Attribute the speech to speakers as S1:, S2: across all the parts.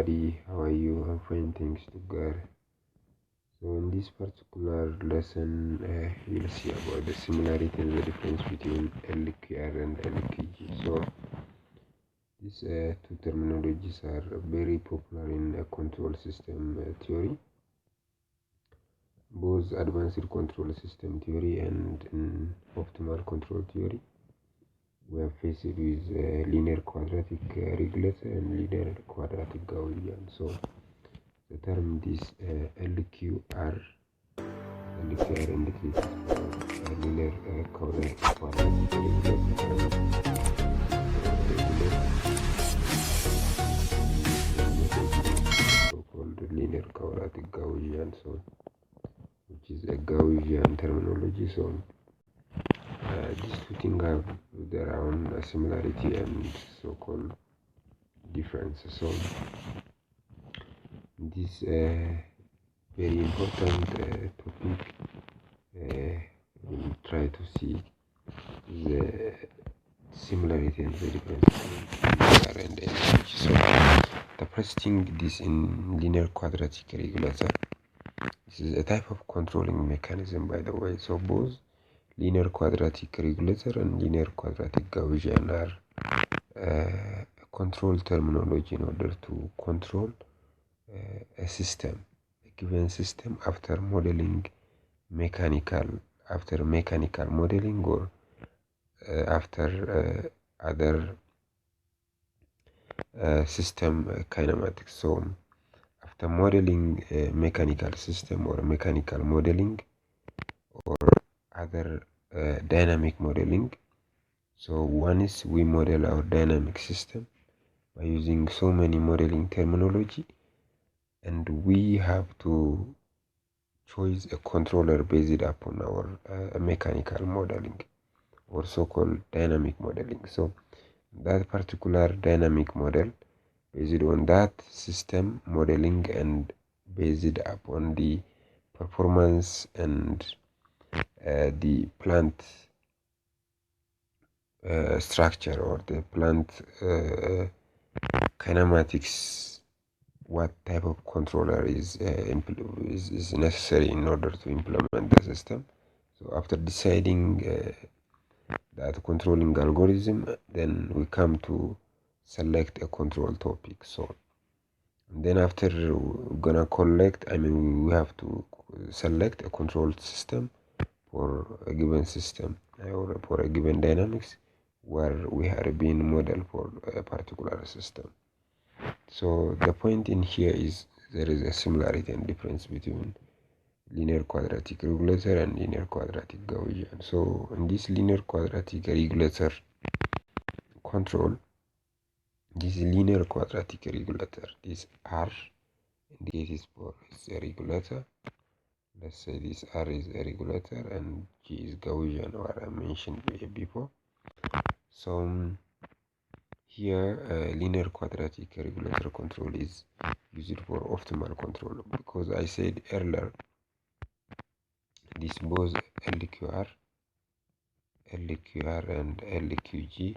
S1: everybody, how are you? I'm fine, thanks to God. So in this particular lesson, you'll see about the similarity and the difference between LQR and LQG. So these two terminologies are very popular in control system theory, both advanced control system theory and in optimal control theory. We are faced with linear quadratic regulator and linear quadratic Gaussian. So the term is LQR indicates linear quadratic regulator and so-called linear quadratic Gaussian. So which is a Gaussian terminology. So these two things have their own similarity and so-called difference. So this very important topic we'll try to see the similarity and the difference between linear and LQG. So the first thing is in linear quadratic regulator. This is a type of controlling mechanism, by the way. So both linear quadratic regulator and linear quadratic Gaussian are control terminology in order to control a system, a given system after mechanical modeling or after other system kinematics. So after modeling a mechanical system or mechanical modeling or other dynamic modeling. So once we model our dynamic system by using so many modeling terminology, and we have to choose a controller based upon our mechanical modeling or so-called dynamic modeling. So that particular dynamic model based on that system modeling and based upon the performance and the plant structure or the plant kinematics, what type of controller is necessary in order to implement the system. So after deciding that controlling algorithm, then we come to select a control topic. So and then after we're gonna we have to select a control system for a given system or for a given dynamics where we have been modeled for a particular system. So the point in here is there is a similarity and difference between linear quadratic regulator and linear quadratic Gaussian. So in this linear quadratic regulator control, this linear quadratic regulator, this R indicates for is a regulator. Let's say this R is a regulator and G is Gaussian, or I mentioned before. So here linear quadratic regulator control is used for optimal control, because I said earlier this both LQR and LQG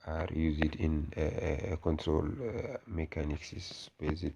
S1: are used in control mechanics is based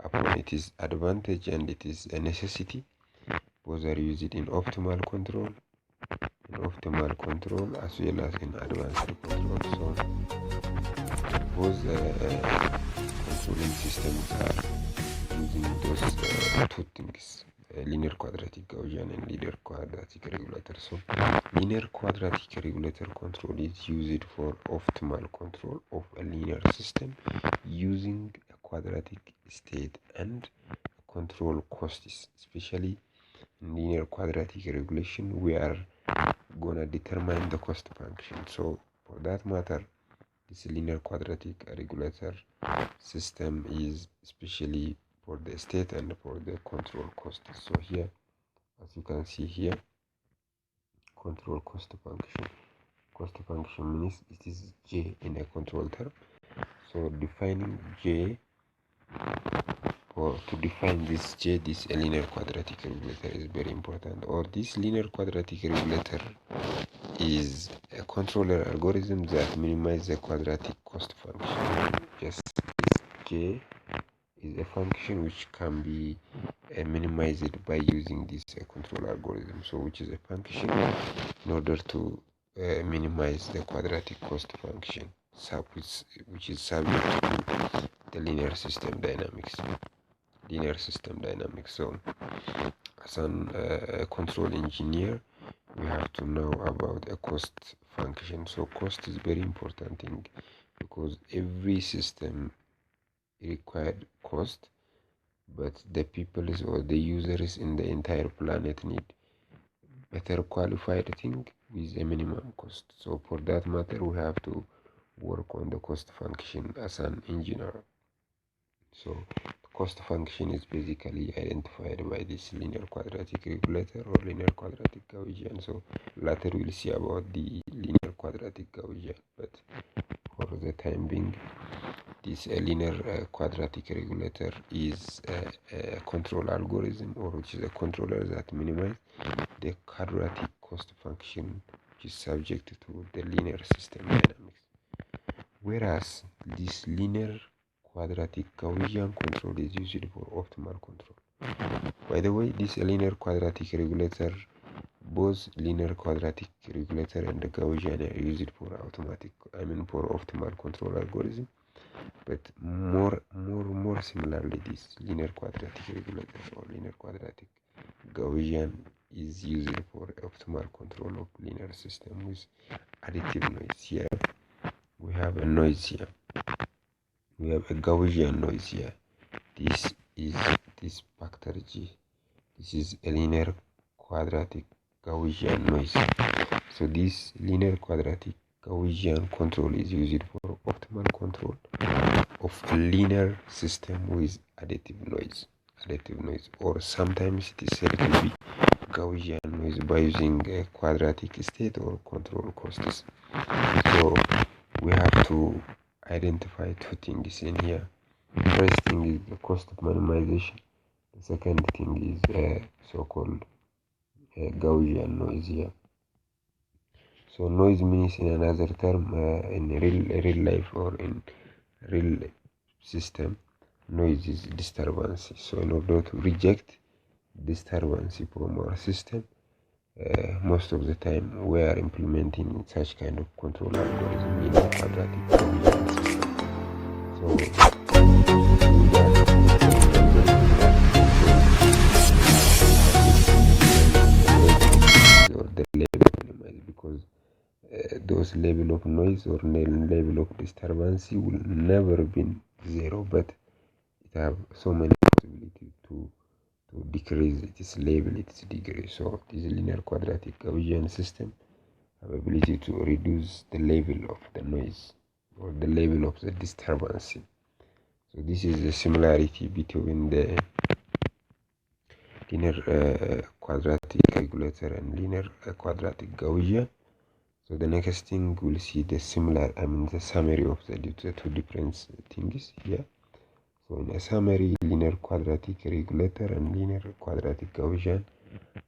S1: upon its advantage and it is a necessity. Both are used in optimal control as well as in advanced control. So both controlling systems are using those two things, linear quadratic Gaussian and linear quadratic regulator. So linear quadratic regulator control is used for optimal control of a linear system using a quadratic state and control costs. Especially in linear quadratic regulation, we are gonna determine the cost function. So for that matter, this linear quadratic regulator system is especially for the state and for the control cost. So here, as you can see here, control cost function means it is J in a control term. So defining J, or to define this J, this linear quadratic regulator is very important. Or this linear quadratic regulator is a controller algorithm that minimizes the quadratic cost function. Just J is a function which can be minimized by using this control algorithm. So which is a function in order to minimize the quadratic cost function, which is subject to the linear system dynamics. So as a control engineer, we have to know about a cost function. So cost is very important thing, because every system required cost, but the people or the users in the entire planet need better qualified thing with a minimum cost. So for that matter, we have to work on the cost function as an engineer. So the cost function is basically identified by this linear quadratic regulator or linear quadratic Gaussian. So later we'll see about the linear quadratic Gaussian, but for the time being, this linear quadratic regulator is a control algorithm, or which is a controller that minimizes the quadratic cost function, which is subject to the linear system dynamics. Whereas this linear quadratic Gaussian control is used for optimal control. By the way, this linear quadratic regulator, both linear quadratic regulator and the Gaussian are used for for optimal control algorithm. But more similarly, this linear quadratic regulator or linear quadratic Gaussian is used for optimal control of linear system with additive noise. Here we have a noise here. We have a Gaussian noise here. This is this factor G. This is a linear quadratic Gaussian noise. So this linear quadratic Gaussian control is used for optimal control of a linear system with additive noise, or sometimes it is said to be Gaussian noise by using a quadratic state or control costs. So we have to identify two things in here. The first thing is the cost of minimization. The second thing is so-called Gaussian noise here. So noise means, in another term, in real life or in real system, noise is disturbance. So in order to reject disturbance from our system, most of the time we are implementing such kind of control algorithm in a quadratic Gaussian system. So or the level of minimize, because those level of noise or level of disturbance will never be zero, but it have so many possibilities to decrease its level, its degree. So this linear quadratic Gaussian system have ability to reduce the level of the noise or the level of the disturbance. So this is the similarity between the linear quadratic regulator and linear quadratic Gaussian. So the next thing we'll see the the summary of the two different things here. So in a summary, linear quadratic regulator and linear quadratic Gaussian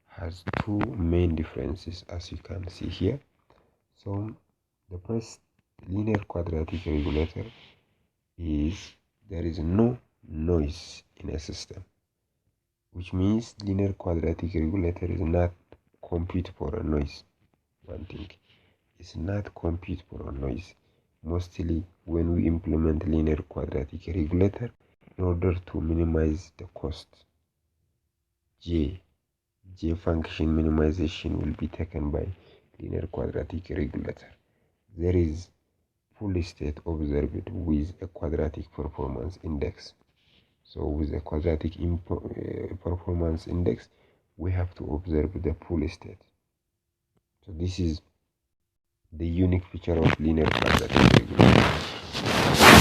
S1: has two main differences, as you can see here. So the first, linear quadratic regulator is there is no noise in a system, which means linear quadratic regulator is not compute for a noise. One thing, it's not compute for a noise. Mostly when we implement linear quadratic regulator, in order to minimize the cost, J function minimization will be taken by linear quadratic regulator. There is full state observed with a quadratic performance index. So with a quadratic performance index, we have to observe the full state. So this is the unique feature of linear quadratic regulator.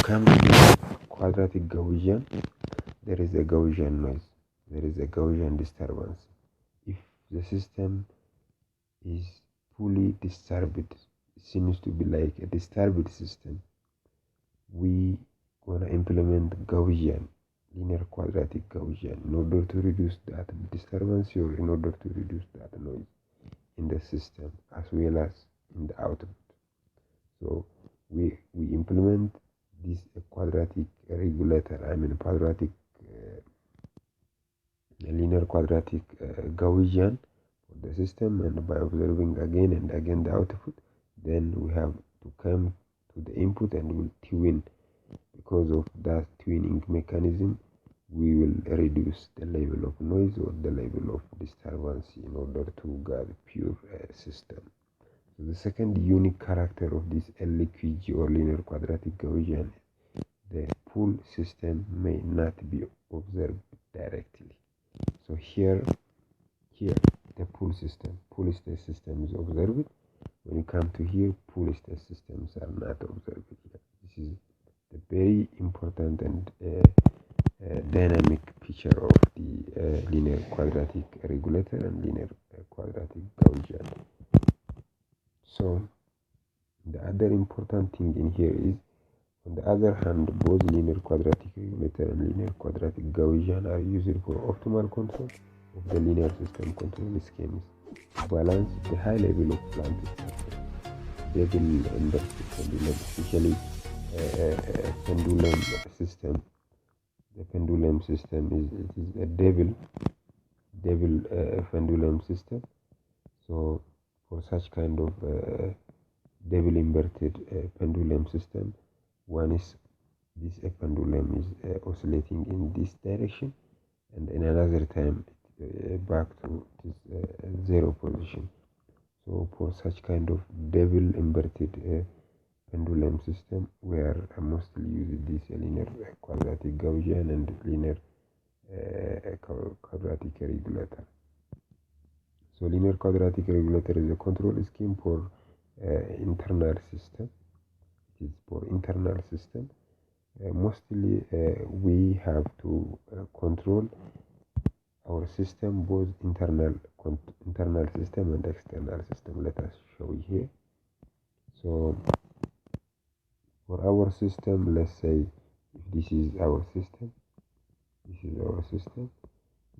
S1: Come to quadratic Gaussian, there is a Gaussian noise, there is a Gaussian disturbance. If the system is fully disturbed, it seems to be like a disturbed system, we gonna implement Gaussian, linear quadratic Gaussian, in order to reduce that disturbance or in order to reduce that noise in the system as well as in the output. So we implement this quadratic regulator, quadratic linear quadratic Gaussian for the system, and by observing again and again the output, then we have to come to the input and we'll tune. Because of that tuning mechanism, we will reduce the level of noise or the level of disturbance in order to get pure system. So the second unique character of this LQG or linear quadratic Gaussian, the pull system may not be observed directly. So here the pull state system is observed. When you come to here, pull state systems are not observed here. This is the very important and dynamic feature of the linear quadratic regulator and linear quadratic Gaussian. So the other important thing in here is, on the other hand, both linear quadratic regulator and linear quadratic Gaussian are used for optimal control of the linear system control schemes to balance the high level of plant structure, devil inverted pendulum, especially pendulum system. The pendulum system is a devil pendulum system. So for such kind of devil inverted pendulum system, one is this pendulum is oscillating in this direction, and in another time back to this zero position. So for such kind of devil inverted pendulum system, we are mostly using this linear quadratic Gaussian and linear quadratic regulator. So linear quadratic regulator is a control scheme for internal system. It is for internal system. Mostly we have to control our system, both internal system and external system. Let us show here. So for our system, let's say if this is our system, we're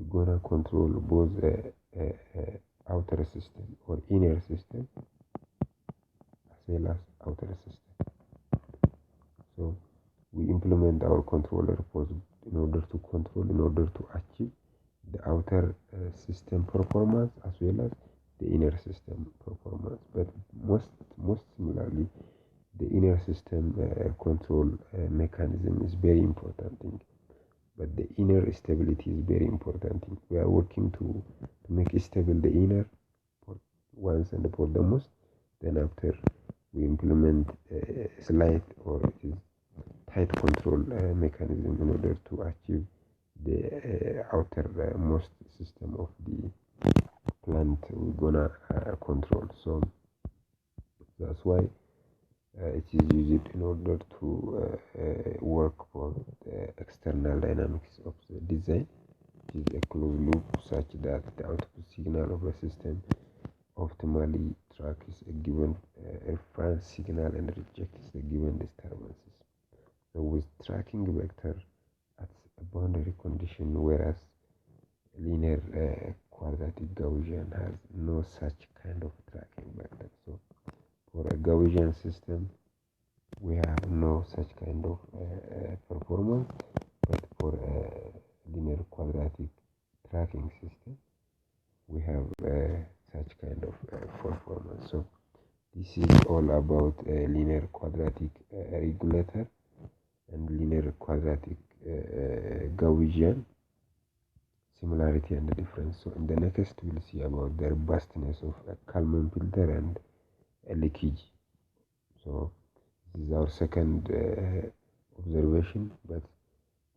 S1: gonna control both outer system or inner system as well as outer system. So we implement our controller in order to achieve the outer system performance as well as the inner system performance. But most similarly, the inner system control mechanism is very important thing, but the inner stability is very important thing. We are working to make stable the inner for once and for the most. Then after we implement a slight or it is tight control mechanism in order to achieve the outermost system of the plant we're gonna control. So that's why it is used in order to work for the external dynamics of the design. It is a closed loop such that the output signal of a system optimally tracks a given reference signal and rejects the given disturbances. So with tracking vector at a boundary condition, whereas linear quadratic Gaussian has no such kind of tracking vector. So for a Gaussian system, we have no such kind of performance, but for a linear quadratic tracking system, we have such kind of performance. So this is all about linear quadratic regulator and linear quadratic Gaussian similarity and the difference. So in the next we'll see about the robustness of a Kalman filter and LQG. So this is our second observation, but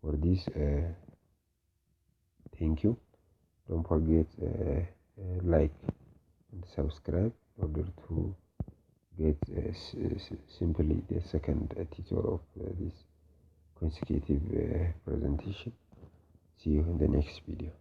S1: for this thank you. Don't forget like and subscribe in order to get simply the second tutorial of this consecutive presentation. See you in the next video.